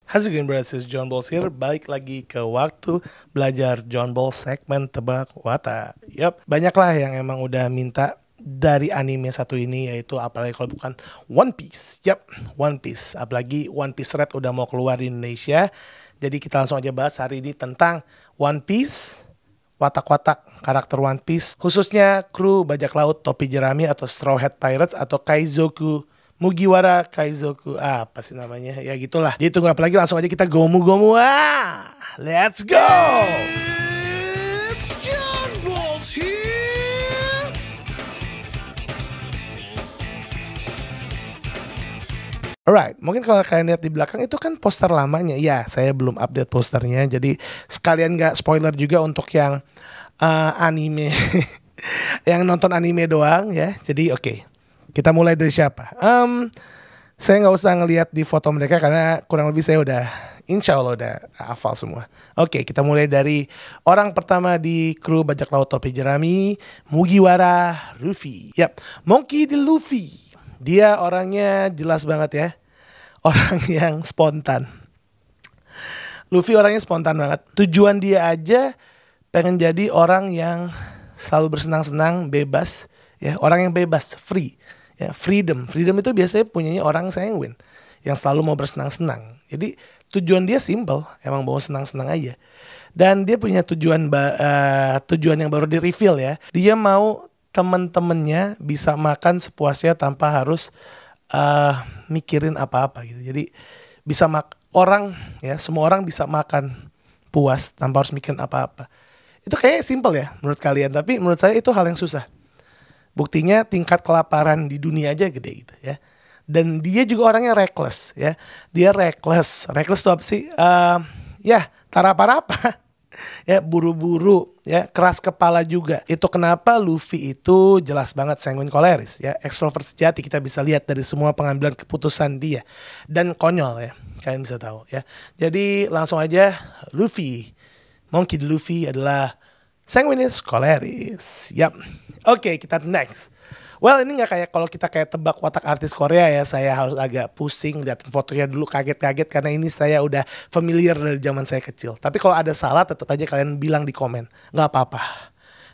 How's it going, brothers? It's John Balls here. Balik lagi ke waktu belajar John Ball segmen tebak watak. Banyaklah yang emang udah minta dari anime satu ini, yaitu apalagi kalau bukan One Piece. One Piece. Apalagi One Piece Red udah mau keluar di Indonesia. Jadi kita langsung aja bahas hari ini tentang One Piece, watak-watak karakter One Piece, khususnya kru bajak laut topi jerami atau Straw Hat Pirates atau Kaizoku Mugiwara Kaizoku, apa sih namanya, ya gitulah. Jadi tunggu apa lagi, langsung aja kita gomu-gomu. Let's go. It's John Balls here. Alright, mungkin kalau kalian lihat di belakang itu kan poster lamanya. Ya, saya belum update posternya, jadi sekalian nggak spoiler juga untuk yang anime, yang nonton anime doang ya. Jadi oke. Kita mulai dari siapa? Saya nggak usah ngelihat di foto mereka karena kurang lebih saya udah, insya Allah udah hafal semua. Oke, kita mulai dari orang pertama di kru bajak laut topi jerami, Mugiwara Luffy. Monkey D. Luffy. Dia orangnya jelas banget ya, orang yang spontan. Luffy orangnya spontan banget. Tujuan dia aja pengen jadi orang yang selalu bersenang-senang, bebas. Ya, orang yang bebas, free. Ya, freedom itu biasanya punyanya orang sanguine yang selalu mau bersenang-senang. Jadi tujuan dia simple, emang mau senang-senang aja. Dan dia punya tujuan yang baru di reveal ya. Dia mau temen-temennya bisa makan sepuasnya tanpa harus mikirin apa-apa gitu. Jadi bisa semua orang bisa makan puas tanpa harus mikirin apa-apa. Itu kayaknya simple ya menurut kalian, tapi menurut saya itu hal yang susah. Buktinya tingkat kelaparan di dunia aja gede gitu ya. Dan dia juga orangnya reckless ya. Dia reckless. Reckless itu apa sih? Tak apa-apa. Ya, buru-buru ya, keras kepala juga. Itu kenapa Luffy itu jelas banget sanguine choleris ya. Extrovert sejati, kita bisa lihat dari semua pengambilan keputusan dia. Dan konyol ya. Kalian bisa tahu ya. Jadi langsung aja, Luffy, Monkey D. Luffy adalah sanguinis choleris. Oke, kita next. Well, ini gak kayak kalau kita kayak tebak watak artis Korea ya. Saya harus agak pusing lihat fotonya dulu, kaget-kaget. Karena ini saya udah familiar dari zaman saya kecil. Tapi kalau ada salah tetap aja kalian bilang di komen, gak apa-apa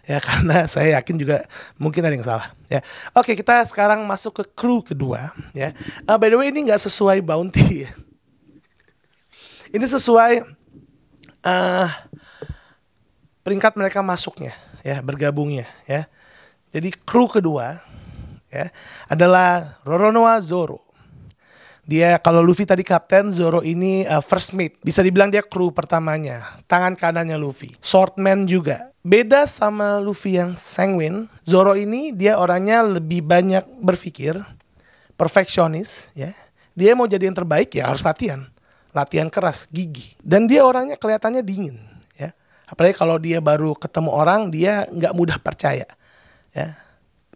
ya, karena saya yakin juga mungkin ada yang salah ya. Oke, kita sekarang masuk ke kru kedua ya. By the way, ini gak sesuai bounty ya. Ini sesuai peringkat mereka masuknya ya, bergabungnya ya. Jadi kru kedua ya adalah Roronoa Zoro. Dia, kalau Luffy tadi kapten, Zoro ini first mate. Bisa dibilang dia kru pertamanya, tangan kanannya Luffy. Swordman juga. Beda sama Luffy yang sanguine, Zoro ini dia orangnya lebih banyak berpikir, perfeksionis ya. Dia mau jadi yang terbaik ya harus latihan keras, gigih. Dan dia orangnya kelihatannya dingin ya. Apalagi kalau dia baru ketemu orang, dia nggak mudah percaya ya.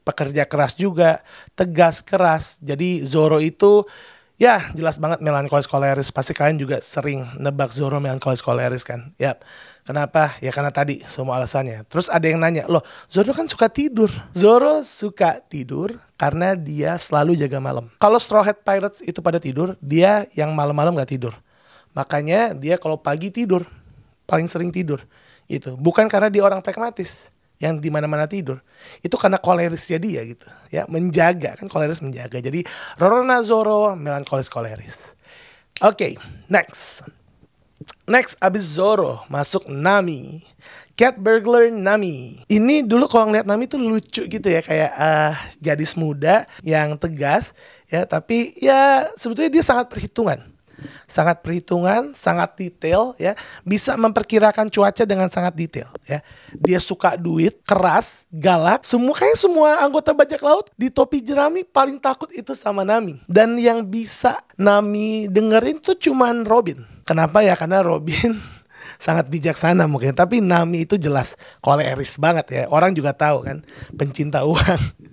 Pekerja keras juga, tegas keras. Jadi Zoro itu ya jelas banget melankolis choleris. Pasti kalian juga sering nebak Zoro melankolis choleris kan. Kenapa? Ya karena tadi semua alasannya. Terus ada yang nanya, loh Zoro kan suka tidur. Zoro suka tidur karena dia selalu jaga malam. Kalau Straw Hat Pirates itu pada tidur, dia yang malam-malam gak tidur. Makanya dia kalau pagi tidur, paling sering tidur. Itu bukan karena dia orang pragmatis yang di mana-mana tidur, itu karena cholerisnya dia gitu ya, menjaga kan, choleris menjaga. Jadi Roronoa Zoro melankolis choleris. Oke, next abis Zoro masuk Nami, Cat Burglar Nami. Ini dulu kalau ngeliat Nami tuh lucu gitu ya, kayak gadis muda yang tegas ya, tapi ya sebetulnya dia sangat perhitungan, sangat detail ya, bisa memperkirakan cuaca dengan sangat detail ya. Dia suka duit, keras, galak, semua anggota bajak laut di topi jerami paling takut itu sama Nami. Dan yang bisa Nami dengerin tuh cuman Robin. Kenapa ya? Karena Robin sangat bijaksana mungkin, tapi Nami itu jelas choleris banget ya. Orang juga tahu kan, pencinta uang.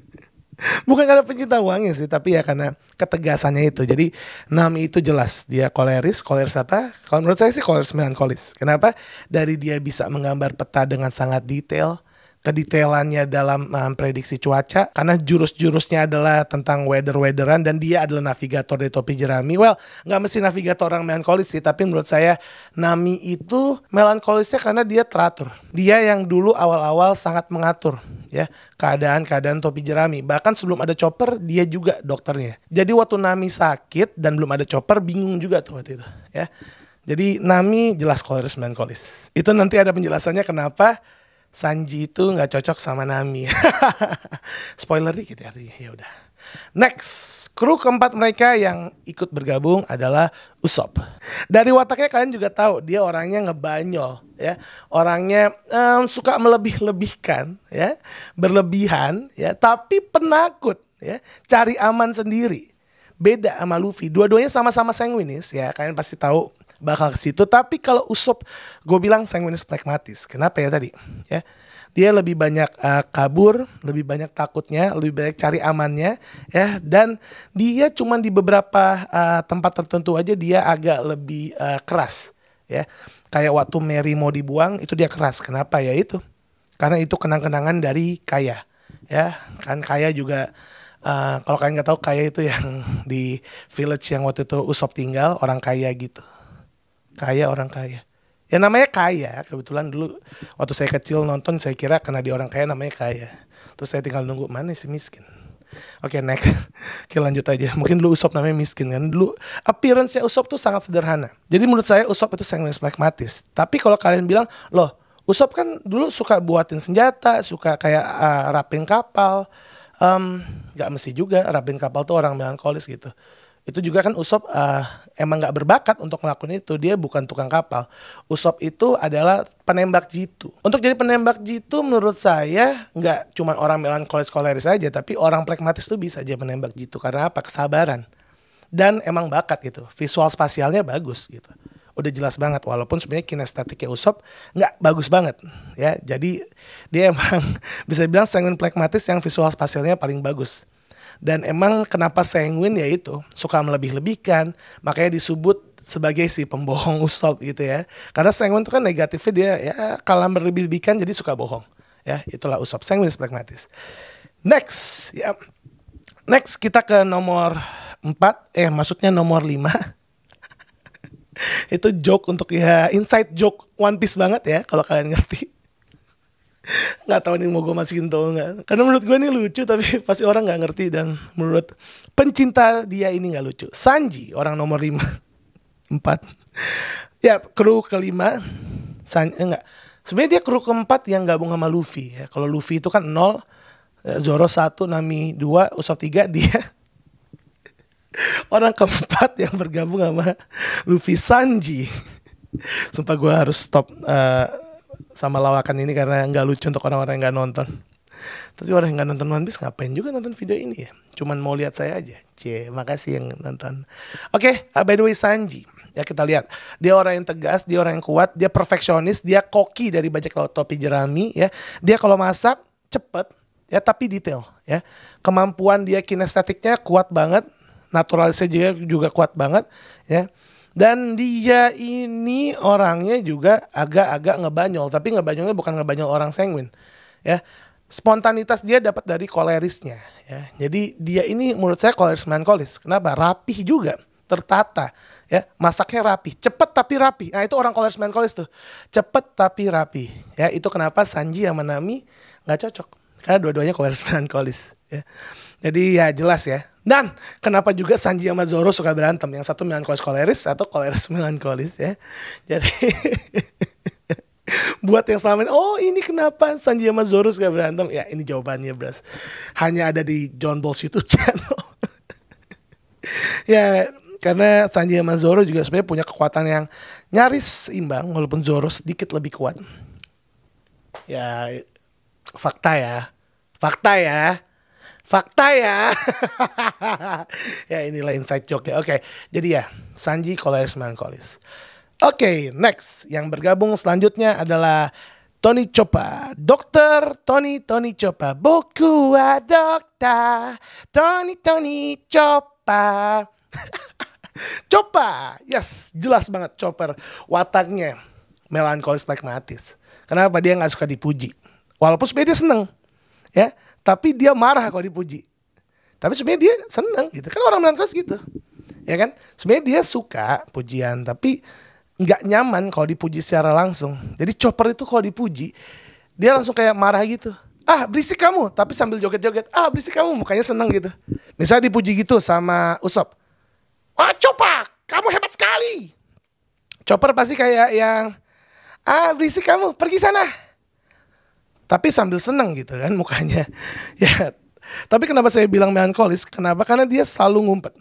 Bukan karena pencinta uangnya sih, tapi ya karena ketegasannya itu. Jadi Nami itu jelas dia choleris apa? Kalau menurut saya sih choleris melankolis. Kenapa? Dari dia bisa menggambar peta dengan sangat detail, kedetailannya dalam prediksi cuaca, karena jurus-jurusnya adalah tentang weather-weatheran, dan dia adalah navigator dari topi jerami. Well, nggak mesti navigator orang melankolis sih, tapi menurut saya Nami itu melankolisnya karena dia teratur. Dia yang dulu awal-awal sangat mengatur ya keadaan topi jerami. Bahkan sebelum ada Chopper, dia juga dokternya. Jadi waktu Nami sakit dan belum ada Chopper, bingung juga tuh waktu itu ya. Jadi Nami jelas Coloris melankolis. Itu nanti ada penjelasannya kenapa Sanji itu nggak cocok sama Nami. Spoiler dikit ya artinya. Ya udah. Next, kru keempat mereka yang ikut bergabung adalah Usopp. Dari wataknya kalian juga tahu dia orangnya ngebanyol ya. Orangnya suka melebih-lebihkan ya, berlebihan ya, tapi penakut ya, cari aman sendiri. Beda sama Luffy. Dua-duanya sama-sama sanguinis ya. Kalian pasti tahu bakal ke situ. Tapi kalau Usopp, gue bilang sanguinis pragmatis. Kenapa ya tadi? Ya, dia lebih banyak kabur, lebih banyak takutnya, lebih banyak cari amannya, ya. Dan dia cuman di beberapa tempat tertentu aja dia agak lebih keras, ya. Kayak waktu Mary mau dibuang itu dia keras. Kenapa ya itu? Karena itu kenang-kenangan dari Kaya, ya. Kan Kaya juga. Kalau kalian nggak tahu, Kaya itu yang di village yang waktu itu Usopp tinggal, orang kaya gitu. Kaya, orang kaya. Ya namanya Kaya, kebetulan dulu waktu saya kecil nonton saya kira karena dia orang kaya namanya Kaya. Terus saya tinggal nunggu mana sih miskin. Oke, next. Oke, lanjut aja. Mungkin dulu Usopp namanya miskin kan. Dulu appearance-nya Usopp tuh sangat sederhana. Jadi menurut saya Usopp itu sanguinis pragmatis. Tapi kalau kalian bilang, loh Usopp kan dulu suka buatin senjata, suka kayak rapin kapal. Gak mesti juga rapin kapal tuh orang melankolis gitu. Itu juga kan Usopp emang gak berbakat untuk ngelakuin itu. Dia bukan tukang kapal. Usopp itu adalah penembak jitu. Untuk jadi penembak jitu menurut saya gak cuma orang melankolis-koleris aja, tapi orang pragmatis tuh bisa aja menembak jitu. Karena apa? Kesabaran. Dan emang bakat gitu. Visual spasialnya bagus gitu. Udah jelas banget, walaupun sebenarnya kinestetiknya Usopp nggak bagus banget ya. Jadi dia emang bisa bilang sanguin pragmatis yang visual spasialnya paling bagus. Dan emang kenapa sanguin ya itu suka melebih-lebihkan, makanya disebut sebagai si pembohong Usopp gitu ya. Karena sanguin itu kan negatifnya dia ya kalau berlebih-lebihkan jadi suka bohong. Ya, itulah Usopp, sanguin pragmatis. Next, ya. Next kita ke nomor 4, maksudnya nomor 5. Itu joke untuk ya inside joke One Piece banget ya kalau kalian ngerti. Nggak tahu nih mau gue masukin tau nggak, karena menurut gue ini lucu tapi pasti orang nggak ngerti, dan menurut pencinta dia ini nggak lucu. Sanji orang nomor 5 4 ya, kru kelima enggak, sebenarnya dia kru keempat yang gabung sama Luffy ya. Kalau Luffy itu kan 0, Zoro 1, Nami 2, Usopp 3, dia orang keempat yang bergabung sama Luffy, Sanji. Sumpah gue harus stop sama lawakan ini karena gak lucu untuk orang-orang yang gak nonton. Tapi orang yang gak nonton One Piece ngapain juga nonton video ini ya? Cuman mau lihat saya aja. Makasih yang nonton. Oke, by the way Sanji. Ya kita lihat. Dia orang yang tegas, dia orang yang kuat, dia perfeksionis, dia koki dari bajak laut topi jerami ya. Dia kalau masak cepet ya, tapi detail ya. Kemampuan dia kinestetiknya kuat banget. Naturalisnya juga kuat banget ya. Dan dia ini orangnya juga agak-agak ngebanyol, tapi ngebanyolnya bukan ngebanyol orang sanguin ya. Spontanitas dia dapat dari kolerisnya ya. Jadi dia ini menurut saya koleris melankolis. Kenapa? Rapih juga, tertata ya, masaknya rapi, cepet tapi rapi. Nah itu orang koleris melankolis tuh, cepet tapi rapi ya. Itu kenapa Sanji sama Nami nggak cocok, karena dua-duanya koleris melankolis ya. Jadi ya jelas ya. Dan kenapa juga Sanji sama Zoro suka berantem? Yang satu melankolis koleris, satu koleris melankolis ya. Jadi buat yang selama ini, oh ini kenapa Sanji sama Zoro suka berantem? Ya ini jawabannya bros. Hanya ada di John Balls YouTube channel. Ya karena Sanji sama Zoro juga sebenarnya punya kekuatan yang nyaris imbang, walaupun Zoro sedikit lebih kuat. Ya fakta ya. Ya inilah inside joke ya. Oke, jadi ya Sanji koleris melankolis. Oke, next yang bergabung selanjutnya adalah Tony Chopper, Dokter Tony Chopper. Boku wa dokter Tony Chopper. Chopper, yes, jelas banget Chopper. Wataknya melankolis pragmatis. Kenapa dia nggak suka dipuji? Walaupun sebenarnya dia seneng, ya, tapi dia marah kalau dipuji. Tapi sebenarnya dia seneng gitu. Kan orang melankolis gitu, ya kan? Sebenarnya dia suka pujian, tapi nggak nyaman kalau dipuji secara langsung. Jadi Chopper itu kalau dipuji, dia langsung kayak marah gitu. Ah berisik kamu, tapi sambil joget-joget. Ah berisik kamu, mukanya seneng gitu. Misalnya dipuji gitu sama Usopp. Wah Chopper, kamu hebat sekali. Chopper pasti kayak yang, ah berisik kamu, pergi sana. Tapi sambil seneng gitu kan mukanya. Ya, tapi kenapa saya bilang melankolis? Kenapa? Karena dia selalu ngumpet.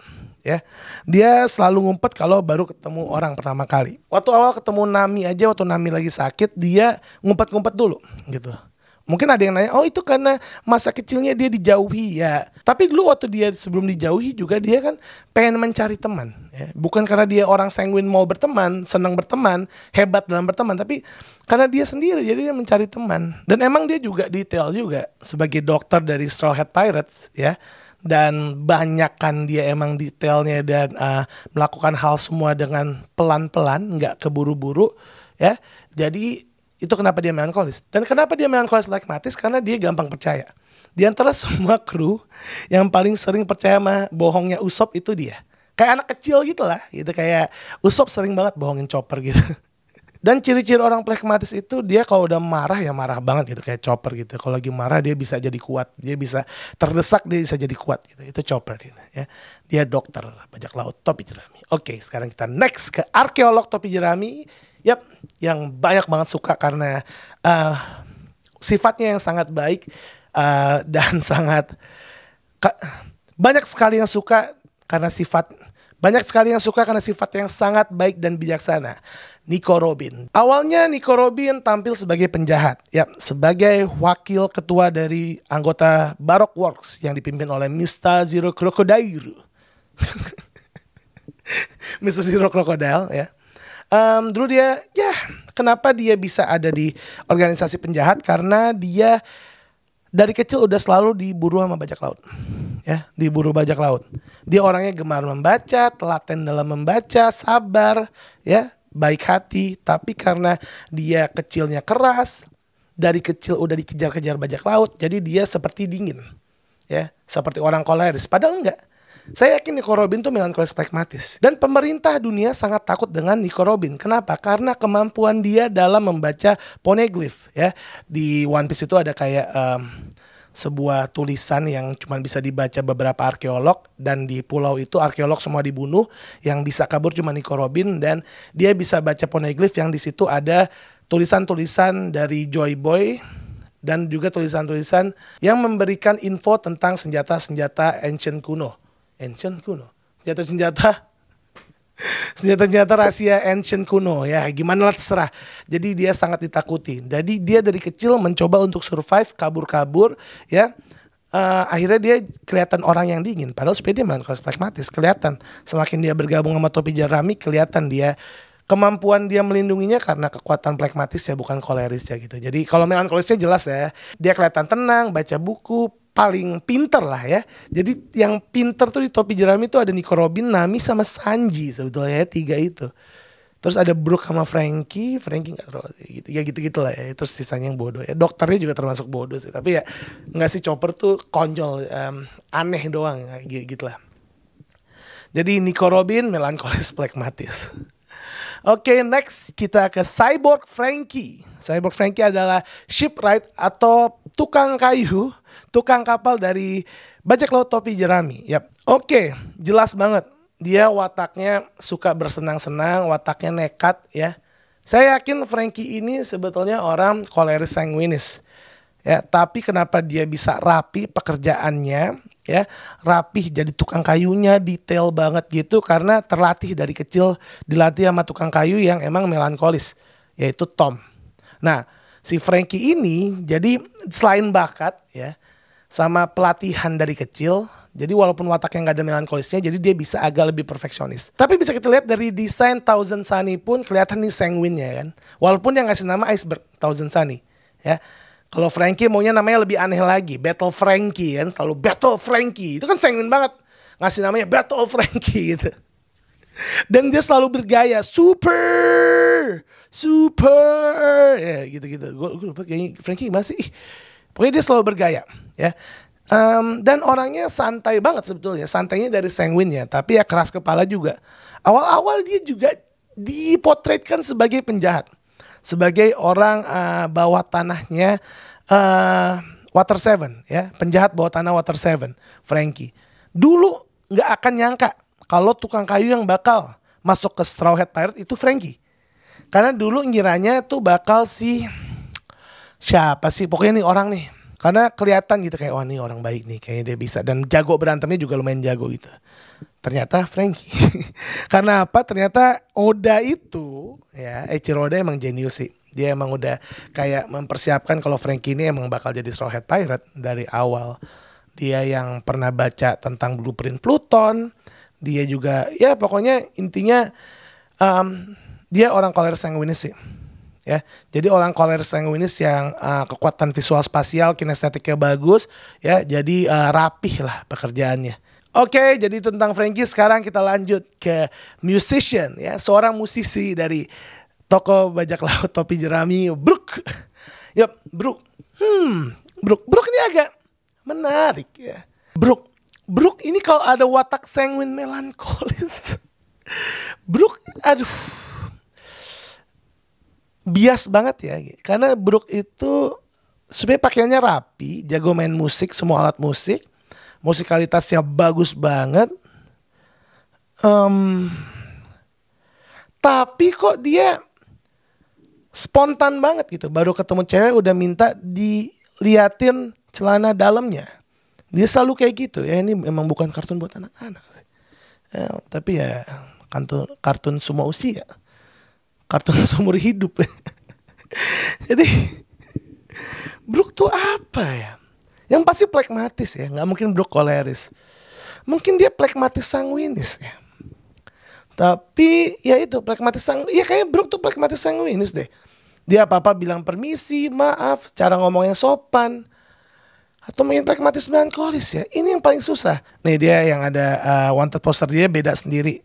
Ya, dia selalu ngumpet kalau baru ketemu orang pertama kali. Waktu awal ketemu Nami aja, waktu Nami lagi sakit, dia ngumpet-ngumpet dulu gitu. Mungkin ada yang nanya, oh itu karena masa kecilnya dia dijauhi ya. Tapi dulu waktu dia sebelum dijauhi juga dia kan pengen mencari teman, ya. Bukan karena dia orang sanguin mau berteman, senang berteman, hebat dalam berteman, tapi karena dia sendiri, jadi dia mencari teman. Dan emang dia juga detail juga sebagai dokter dari Straw Hat Pirates, ya. Dan banyak kan dia emang detailnya dan melakukan hal semua dengan pelan-pelan, nggak keburu-buru, ya. Jadi itu kenapa dia melankolis. Dan kenapa dia melankolis flekmatis? Karena dia gampang percaya. Di antara semua kru, yang paling sering percaya sama bohongnya Usopp itu dia. Kayak anak kecil gitu lah, gitu. Kayak Usopp sering banget bohongin Chopper gitu. Dan ciri-ciri orang flekmatis itu dia kalau udah marah ya marah banget gitu, kayak Chopper gitu. Kalau lagi marah dia bisa jadi kuat, dia bisa terdesak, dia bisa jadi kuat gitu. Itu Chopper gitu, ya. Dia dokter bajak laut topi jerami. Oke, sekarang kita next ke arkeolog topi jerami. Yap, yang banyak banget suka karena sifatnya yang sangat baik dan sangat banyak sekali yang suka karena sifat yang sangat baik dan bijaksana. Nico Robin. Awalnya Nico Robin tampil sebagai penjahat, ya, sebagai wakil ketua dari anggota Baroque Works yang dipimpin oleh Mr. Zero Crocodile. Mr. Zero Crocodile, ya. Dulu dia, ya, kenapa dia bisa ada di organisasi penjahat? Karena dia dari kecil udah selalu diburu sama bajak laut, ya, diburu bajak laut. Dia orangnya gemar membaca, telaten dalam membaca, sabar, ya, baik hati. Tapi karena dia kecilnya keras, dari kecil udah dikejar-kejar bajak laut, jadi dia seperti dingin, ya, seperti orang koleris. Padahal enggak. Saya yakin Nico Robin tuh melankolis flekmatis. Dan pemerintah dunia sangat takut dengan Nico Robin. Kenapa? Karena kemampuan dia dalam membaca poneglyph, ya. Di One Piece itu ada kayak sebuah tulisan yang cuma bisa dibaca beberapa arkeolog. Dan di pulau itu arkeolog semua dibunuh. Yang bisa kabur cuma Nico Robin. Dan dia bisa baca poneglyph yang di situ ada tulisan-tulisan dari Joy Boy. Dan juga tulisan-tulisan yang memberikan info tentang senjata-senjata ancient kuno. Senjata-senjata rahasia ancient kuno, ya, gimana lah terserah. Jadi dia sangat ditakuti. Jadi dia dari kecil mencoba untuk survive, kabur-kabur, ya. Akhirnya dia kelihatan orang yang dingin. Padahal sebenarnya dia melankolis flekmatis, kelihatan. Semakin dia bergabung sama topi jerami, kelihatan dia kemampuan dia melindunginya karena kekuatan flekmatis ya, bukan koleris ya gitu. Jadi kalau melankolisnya jelas ya, dia kelihatan tenang, baca buku, paling pinter lah ya. Jadi yang pinter tuh di topi jerami tuh ada Nico Robin, Nami sama Sanji sebetulnya ya, 3 itu. Terus ada Brook sama Frankie nggak terlalu gitu, ya gitu-gitu lah ya. Terus sisanya yang bodoh ya. Dokternya juga termasuk bodoh sih. Tapi ya nggak sih, Chopper tuh konyol, aneh doang gitu lah. Jadi Nico Robin melankolis flekmatis. Oke, next kita ke Cyborg Frankie. Cyborg Frankie adalah shipwright atau tukang kayu, tukang kapal dari bajak laut topi jerami. Yap. Oke, jelas banget. Dia wataknya suka bersenang-senang, wataknya nekat ya. Saya yakin Frankie ini sebetulnya orang koleris sanguinis. Ya, tapi kenapa dia bisa rapi pekerjaannya, ya, rapih jadi tukang kayunya, detail banget gitu, karena terlatih dari kecil, dilatih sama tukang kayu yang emang melankolis, yaitu Tom. Nah, si Frankie ini jadi selain bakat ya, sama pelatihan dari kecil, jadi walaupun wataknya nggak ada melankolisnya, jadi dia bisa agak lebih perfeksionis. Tapi bisa kita lihat dari desain Thousand Sunny pun kelihatan nih sanguinnya kan, walaupun yang ngasih nama Iceberg Thousand Sunny, ya. Kalau Frankie maunya namanya lebih aneh lagi, Battle Frankie kan, selalu Battle Frankie. Itu kan sanguin banget, ngasih namanya Battle Frankie gitu. Dan dia selalu bergaya super, super, ya gitu-gitu. Gue lupa kayaknya Frankie masih. Pokoknya dia selalu bergaya, ya. Dan orangnya santai banget sebetulnya. Santainya dari sanguine ya, tapi ya keras kepala juga. Awal-awal dia juga dipotretkan sebagai penjahat, sebagai orang bawah tanahnya Water Seven, ya, penjahat bawah tanah Water Seven, Frankie. Dulu nggak akan nyangka kalau tukang kayu yang bakal masuk ke Straw Hat Pirate itu Frankie. Karena dulu ngiranya tuh bakal siapa sih, pokoknya nih orang nih. Karena kelihatan gitu kayak, wah nih orang baik nih, kayaknya dia bisa. Dan jago berantemnya juga lumayan jago gitu. Ternyata Frankie. Karena apa? Ternyata Oda itu, ya, Eiichiro Oda emang jenius sih. Dia emang udah kayak mempersiapkan kalau Frankie ini emang bakal jadi Straw Hat Pirate dari awal. Dia yang pernah baca tentang blueprint Pluton. Dia juga, ya pokoknya intinya dia orang Choler Sanguinis sih. Ya, jadi orang Choler Sanguinis yang kekuatan visual spasial, kinestetiknya bagus, ya, jadi rapih lah pekerjaannya. Oke, jadi tentang Frankie sekarang kita lanjut ke musician, ya, seorang musisi dari toko bajak laut topi jerami, Brook. Yup, Brook. Brook ini agak menarik ya. Brook ini kalau ada watak sanguin melankolis. Brook, aduh, bias banget ya, karena Brook itu sebenarnya pakaiannya rapi, jago main musik, semua alat musik, musikalitasnya bagus banget. Tapi kok dia spontan banget gitu, baru ketemu cewek udah minta diliatin celana dalamnya. Dia selalu kayak gitu ya, ini memang bukan kartun buat anak-anak sih. Ya, tapi ya kartun semua usia. Kartun seumur hidup. Jadi Brook tuh apa ya? Yang pasti plekmatis ya. Gak mungkin Brook koleris. Mungkin dia plekmatis sanguinis ya. Tapi ya itu plekmatis sanguinis. Ya kayaknya Brook tuh plekmatis sanguinis deh. Dia apa-apa bilang permisi, maaf, cara ngomongnya sopan. Atau mungkin plekmatis melankolis ya. Ini yang paling susah. Nih dia yang ada wanted poster dia beda sendiri.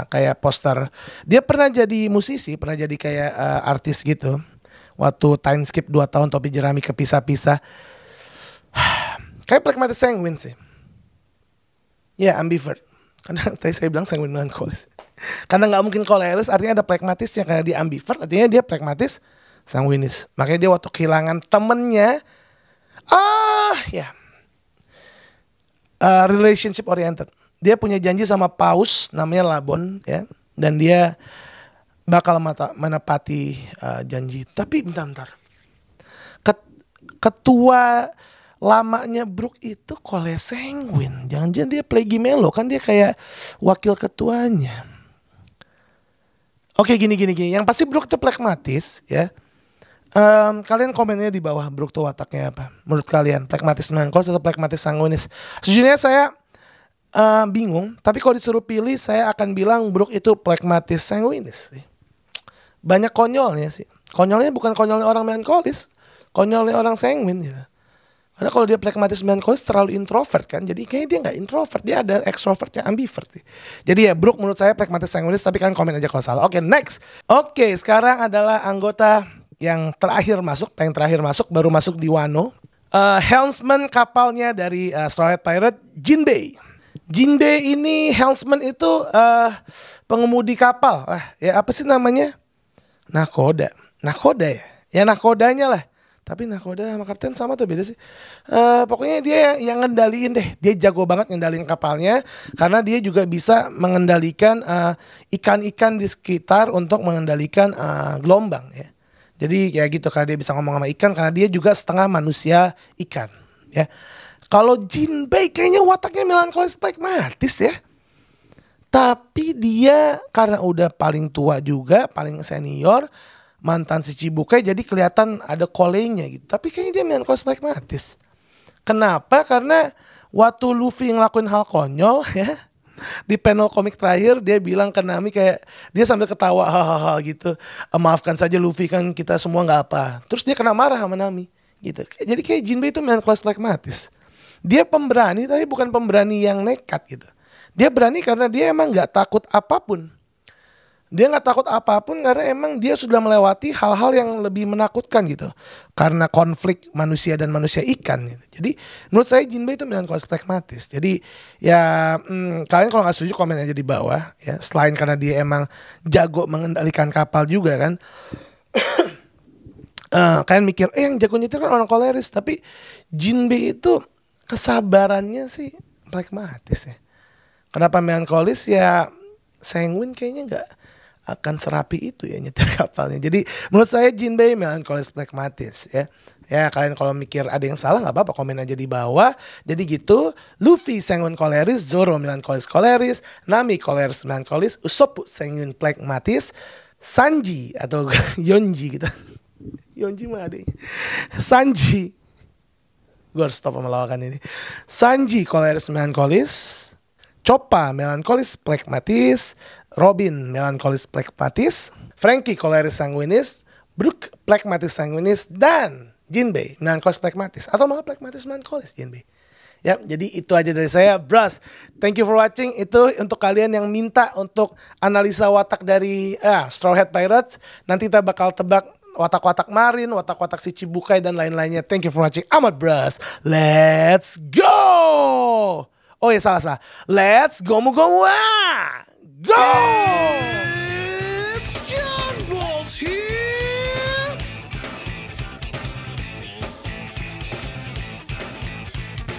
Kayak poster. Dia pernah jadi musisi, pernah jadi kayak artis gitu. Waktu time skip 2 tahun topi jerami kepisah-pisah. Kayak plekmatis sanguin sih. Ya, ambivert. Karena tadi saya bilang sanguin melankolis. Karena gak mungkin koleris, artinya ada plekmatisnya. Karena dia ambivert, artinya dia plekmatis sanguinis. Makanya dia waktu kehilangan temennya, relationship oriented. Dia punya janji sama paus namanya Labon ya, dan dia bakal menepati janji. Tapi bentar. Ketua lamanya Brook itu Choler Sanguin. Jangan-jangan dia Playgimelo, kan dia kayak wakil ketuanya. Oke, gini. Yang pasti Brook itu plekmatis ya. Kalian komennya di bawah, Brook tuh wataknya apa? Menurut kalian plekmatis melankolis atau plekmatis sanguinis? Sejujurnya saya bingung, tapi kalau disuruh pilih saya akan bilang Brook itu plekmatis sanguinis sih. Banyak konyolnya sih. Konyolnya bukan konyolnya orang melankolis, konyolnya orang sanguin gitu. Karena kalau dia plekmatis melankolis terlalu introvert kan, jadi kayaknya dia nggak introvert, dia ada extrovertnya, ambivert sih. Jadi ya Brook menurut saya plekmatis sanguinis, tapi kalian komen aja kalau salah. Oke, next. Oke, sekarang adalah anggota yang terakhir masuk, baru masuk di Wano. Helmsman kapalnya dari Straw Hat Pirate, Jinbei. Jinbei ini helmsman itu pengemudi kapal. Ya apa sih namanya? Nakoda ya? Ya nakodanya lah. Tapi nakoda sama kapten sama tuh beda sih. Pokoknya dia yang ngendaliin deh. Dia jago banget ngendaliin kapalnya. Karena dia juga bisa mengendalikan ikan-ikan di sekitar untuk mengendalikan gelombang ya. Jadi kayak gitu, karena dia bisa ngomong sama ikan, karena dia juga setengah manusia ikan ya. Kalau Jinbei kayaknya wataknya melankolis plekmatis ya. Tapi dia karena udah paling tua juga, paling senior, mantan si Chibukai, jadi kelihatan ada kolenya gitu. Tapi kayaknya dia melankolis plekmatis. Kenapa? Karena waktu Luffy ngelakuin hal konyol ya, di panel komik terakhir dia bilang ke Nami kayak, dia sambil ketawa hahaha gitu, maafkan saja Luffy, kan kita semua nggak apa. Terus dia kena marah sama Nami gitu. Jadi kayak Jinbei itu melankolis plekmatis. Dia pemberani tapi bukan pemberani yang nekat gitu. Dia berani karena dia emang nggak takut apapun. Dia nggak takut apapun karena emang dia sudah melewati hal-hal yang lebih menakutkan gitu. Karena konflik manusia dan manusia ikan gitu. Jadi menurut saya Jinbei itu melankolis pragmatis. Jadi ya kalian kalau nggak setuju komen aja di bawah ya. Selain karena dia emang jago mengendalikan kapal juga kan. Kalian mikir yang jago nyetir kan orang koleris. Tapi Jinbei itu kesabarannya sih pragmatis ya. Kenapa melankolis ya, sanguin kayaknya nggak akan serapi itu ya nyetir kapalnya. Jadi menurut saya Jinbei melankolis pragmatis ya. Ya kalian kalau mikir ada yang salah nggak apa-apa, komen aja di bawah. Jadi gitu, Luffy sanguin koleris, Zoro melankolis koleris, Nami koleris melankolis, Usopp sanguin pragmatis, Sanji atau Yonji gitu. Yonji mah adanya. Sanji, gue harus stop sama lawakan ini. Sanji koleris melankolis, Choppa melankolis pragmatis, Robin melankolis pragmatis, Franky koleris sanguinis, Brook pragmatis sanguinis, dan Jinbei melankolis pragmatis atau malah pragmatis melankolis Jinbei. Ya, jadi itu aja dari saya, bros. Thank you for watching. Itu untuk kalian yang minta untuk analisa watak dari Straw Hat Pirates. Nanti kita bakal tebak watak-watak Marin, watak-watak si Chibukai dan lain-lainnya. Thank you for watching. Amat bros. Let's go. Oh ya salah. Let's go. Go!